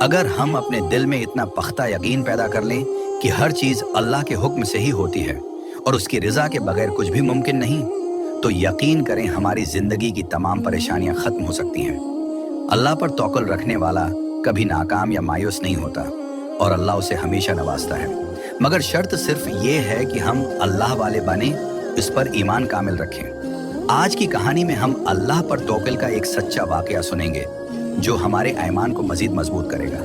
अगर हम अपने दिल में इतना पख्ता यकीन पैदा कर लें कि हर चीज अल्लाह के हुक्म से ही होती है और उसकी रजा के बगैर कुछ भी मुमकिन नहीं, तो यकीन करें हमारी जिंदगी की तमाम परेशानियां खत्म हो सकती हैं। अल्लाह पर तवक्कुल रखने वाला कभी नाकाम या मायूस नहीं होता और अल्लाह उसे हमेशा नवाजता है। मगर शर्त सिर्फ ये है कि हम अल्लाह वाले बने, इस पर ईमान कामिल रखें। आज की कहानी में हम अल्लाह पर तवक्कुल का एक सच्चा वाकया सुनेंगे जो हमारे ईमान को मजीद मजबूत करेगा।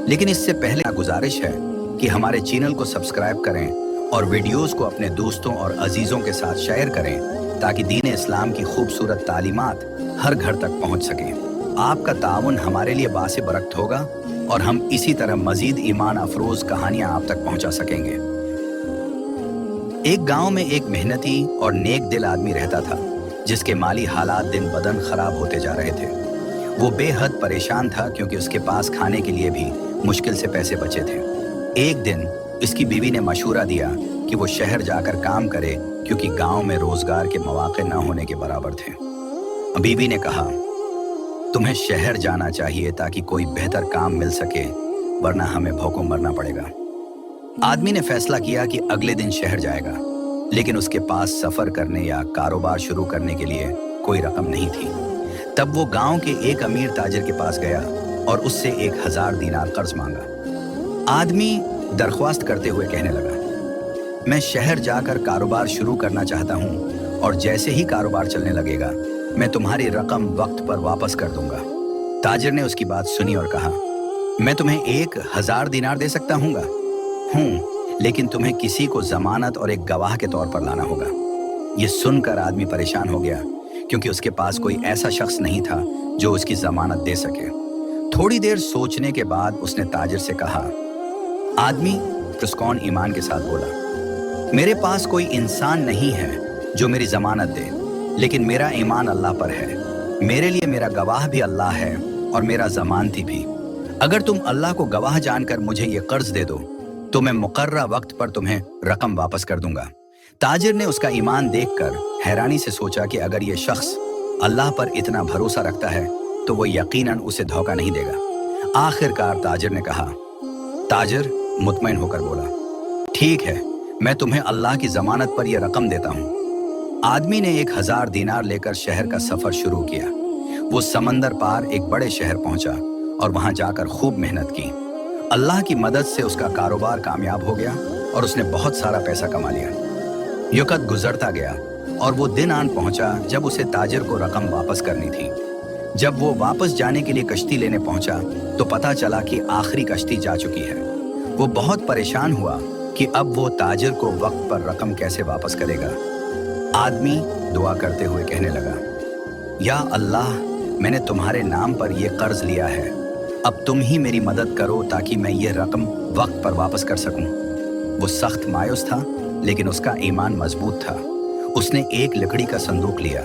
लेकिन इससे पहले गुजारिश है कि हमारे चैनल को सब्सक्राइब करें और वीडियोस को अपने दोस्तों और अजीजों के साथ शेयर करें ताकि दीन इस्लाम की खूबसूरत तालीमात हर घर तक पहुंच सके। आपका ताउन हमारे लिए बासे बरकत होगा और हम इसी तरह मजीद ईमान अफरोज कहानियां आप तक पहुंचा सकेंगे। एक गांव में एक मेहनती और नेक दिल आदमी रहता था जिसके माली हालात दिन बदन खराब होते जा रहे थे। वो बेहद परेशान था क्योंकि उसके पास खाने के लिए भी मुश्किल से पैसे बचे थे। एक दिन इसकी बीवी ने मशूरा दिया कि वो शहर जाकर काम करे क्योंकि गांव में रोजगार के मौके न होने के बराबर थे। बीवी ने कहा, तुम्हें शहर जाना चाहिए ताकि कोई बेहतर काम मिल सके, वरना हमें भूखों मरना पड़ेगा। आदमी ने फैसला किया कि अगले दिन शहर जाएगा, लेकिन उसके पास सफर करने या कारोबार शुरू करने के लिए कोई रकम नहीं थी। तब वो गांव के एक अमीर ताजिर के पास गया और उससे 1000 दीनार कर्ज मांगा। आदमी दरख्वास्त करते हुए कहने लगा, मैं शहर जाकर कारोबार शुरू करना चाहता हूँ और जैसे ही कारोबार चलने लगेगा मैं तुम्हारी रकम वक्त पर वापस कर दूंगा। ताजिर ने उसकी बात सुनी और कहा, मैं तुम्हें 1000 दीनार दे सकता हूँ, लेकिन तुम्हें किसी को जमानत और एक गवाह के तौर पर लाना होगा। ये सुनकर आदमी परेशान हो गया क्योंकि उसके पास कोई ऐसा शख्स नहीं था जो उसकी जमानत दे सके। थोड़ी देर सोचने के बाद उसने ताजिर से कहा, आदमी पुरस्कौन ईमान के साथ बोला, मेरे पास कोई इंसान नहीं है जो मेरी जमानत दे, लेकिन मेरा ईमान अल्लाह पर है। मेरे लिए मेरा गवाह भी अल्लाह है और मेरा जमानती भी। अगर तुम अल्लाह को गवाह जानकर मुझे ये कर्ज दे दो तो मैं मुकर्रा वक्त पर तुम्हें रकम वापस कर दूंगा। ताजिर ने उसका ईमान देखकर हैरानी से सोचा कि अगर ये शख्स अल्लाह पर इतना भरोसा रखता है तो वो यकीनन उसे धोखा नहीं देगा। आखिरकार ताजिर ने कहा, ताजिर मुतमईन होकर बोला, ठीक है, मैं तुम्हें अल्लाह की जमानत पर यह रकम देता हूँ। आदमी ने 1000 दीनार लेकर शहर का सफर शुरू किया। वो समंदर पार एक बड़े शहर पहुंचा और वहां जाकर खूब मेहनत की। अल्लाह की मदद से उसका कारोबार कामयाब हो गया और उसने बहुत सारा पैसा कमा लिया। युकत गुजरता गया और वो दिन आन पहुंचा जब उसे ताजिर को रकम वापस करनी थी। जब वो वापस जाने के लिए कश्ती लेने पहुंचा तो पता चला कि आखिरी कश्ती जा चुकी है। वो बहुत परेशान हुआ कि अब वो ताजिर को वक्त पर रकम कैसे वापस करेगा। आदमी दुआ करते हुए कहने लगा, या अल्लाह, मैंने तुम्हारे नाम पर यह कर्ज लिया है, अब तुम ही मेरी मदद करो ताकि मैं ये रकम वक्त पर वापस कर सकूं। वो सख्त मायूस था लेकिन उसका ईमान मजबूत था। उसने एक लकड़ी का संदूक लिया,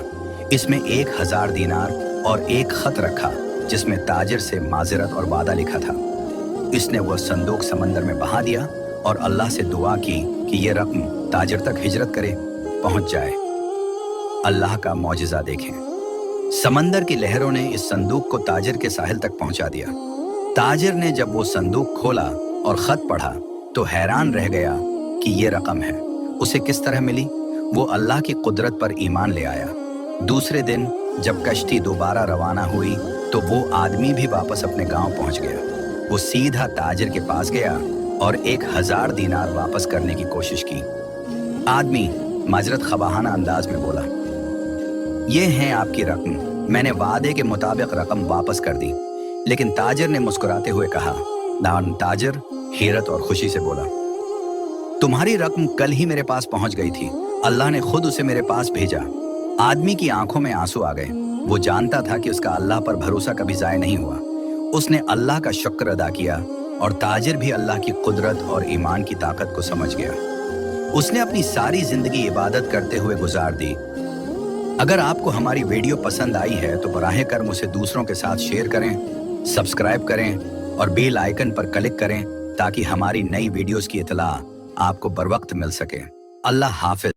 इसमें 1000 दीनार और एक खत रखा जिसमें ताजिर से माजरत और वादा लिखा था। इसने वह संदूक समंदर में बहा दिया और अल्लाह से दुआ की कि यह रकम ताजिर तक हिजरत करे, पहुंच जाए। अल्लाह का मौजिज़ा देखें। समंदर की लहरों ने इस संदूक को ताजिर के साहिल तक पहुंचा दिया। ताजिर ने जब वो संदूक खोला और खत पढ़ा तो हैरान रह गया कि ये रकम है। उसे किस तरह मिली? वो अल्लाह की कुदरत पर ईमान ले आया। दूसरे दिन जब कश्ती दोबारा रवाना हुई तो वो आदमी भी वापस अपने गांव पहुंच गया। वो सीधा ताजिर के पास गया और 1000 दीनार वापस करने की कोशिश की। आदमी माजरत खबाहाना अंदाज में बोला, ये हैं आपकी रकम, मैंने वादे के मुताबिक रकम वापस कर दी। लेकिन ताजिर ने मुस्कुराते हुए कहा, ताजिर हैरत और खुशी से बोला, तुम्हारी रकम कल ही मेरे पास पहुंच गई थी, अल्लाह ने खुद उसे मेरे पास भेजा। आदमी की आंखों में आंसू आ गए। वो जानता था कि उसका अल्लाह पर भरोसा कभी जाया नहीं हुआ। उसने अल्लाह का शुक्र अदा किया और ताजिर भी अल्लाह की कुदरत और ईमान की ताकत को समझ गया। उसने अपनी सारी जिंदगी इबादत करते हुए गुजार दी। अगर आपको हमारी वीडियो पसंद आई है तो बराह करम उसे दूसरों के साथ शेयर करें, सब्सक्राइब करें और बेल आइकन पर क्लिक करें ताकि हमारी नई वीडियोस की इत्तला आपको बर वक्त मिल सके। अल्लाह हाफिज।